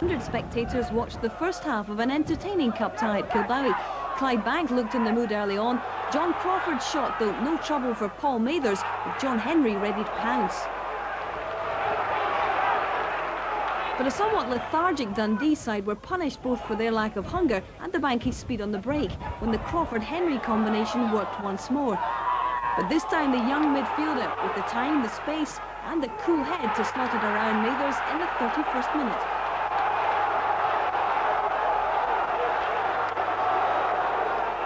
100 spectators watched the first half of an entertaining cup tie at Kilbowie. Clydebank looked in the mood early on. John Crawford's shot, though, no trouble for Paul Mathers, with John Henry ready to pounce. But a somewhat lethargic Dundee side were punished both for their lack of hunger and the Bankies' speed on the break when the Crawford-Henry combination worked once more. But this time the young midfielder, with the time, the space and the cool head to slot it around Mathers in the 31st minute.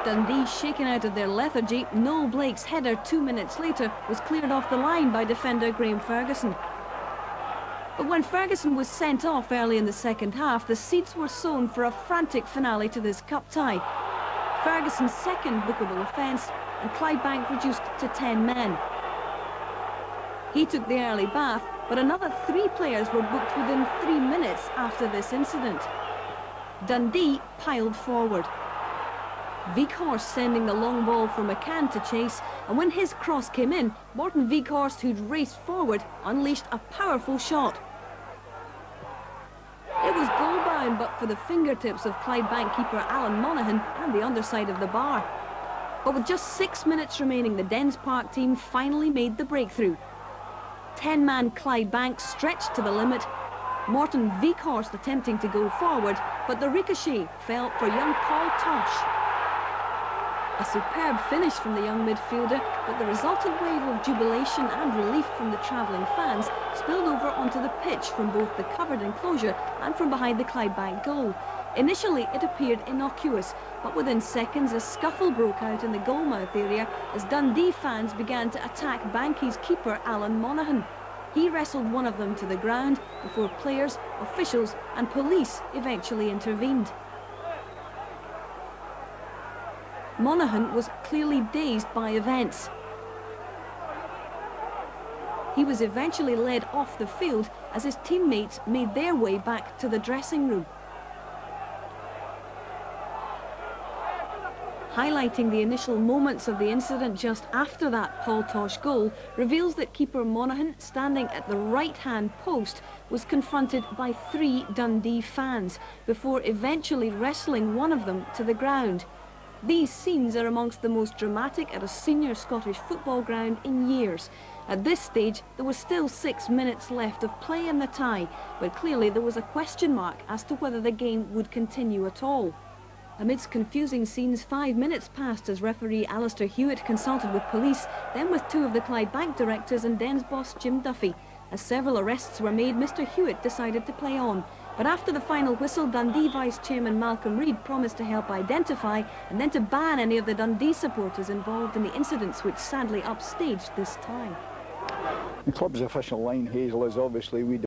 Dundee shaken out of their lethargy. Noel Blake's header 2 minutes later was cleared off the line by defender Graham Ferguson. But when Ferguson was sent off early in the second half, the seeds were sown for a frantic finale to this cup tie. Ferguson's second bookable offence, and Clydebank reduced to 10 men. He took the early bath, but another 3 players were booked within 3 minutes after this incident. Dundee piled forward. Weghorst sending the long ball for McCann to chase, and when his cross came in, Morten Weghorst, who'd raced forward, unleashed a powerful shot. It was goal-bound, but for the fingertips of Clydebank keeper Alan Monaghan and the underside of the bar. But with just 6 minutes remaining, the Dens Park team finally made the breakthrough. 10-man Clydebank stretched to the limit. Morten Weghorst attempting to go forward, but the ricochet fell for young Paul Tosh. A superb finish from the young midfielder, but the resultant wave of jubilation and relief from the travelling fans spilled over onto the pitch from both the covered enclosure and from behind the Clydebank goal. Initially it appeared innocuous, but within seconds a scuffle broke out in the goalmouth area as Dundee fans began to attack Bankies keeper Alan Monaghan. He wrestled one of them to the ground before players, officials and police eventually intervened. Monaghan was clearly dazed by events. He was eventually led off the field as his teammates made their way back to the dressing room. Highlighting the initial moments of the incident just after that Paul Tosh goal reveals that keeper Monaghan, standing at the right-hand post, was confronted by 3 Dundee fans before eventually wrestling one of them to the ground. These scenes are amongst the most dramatic at a senior Scottish football ground in years. At this stage, there was still 6 minutes left of play in the tie, but clearly there was a question mark as to whether the game would continue at all. Amidst confusing scenes, 5 minutes passed as referee Alistair Hewitt consulted with police, then with 2 of the Clydebank directors and Dens boss Jim Duffy. As several arrests were made, Mr Hewitt decided to play on. But after the final whistle, Dundee Vice-Chairman Malcolm Reid promised to help identify and then to ban any of the Dundee supporters involved in the incidents which sadly upstaged this tie. The club's official line, Hazel, is obviously we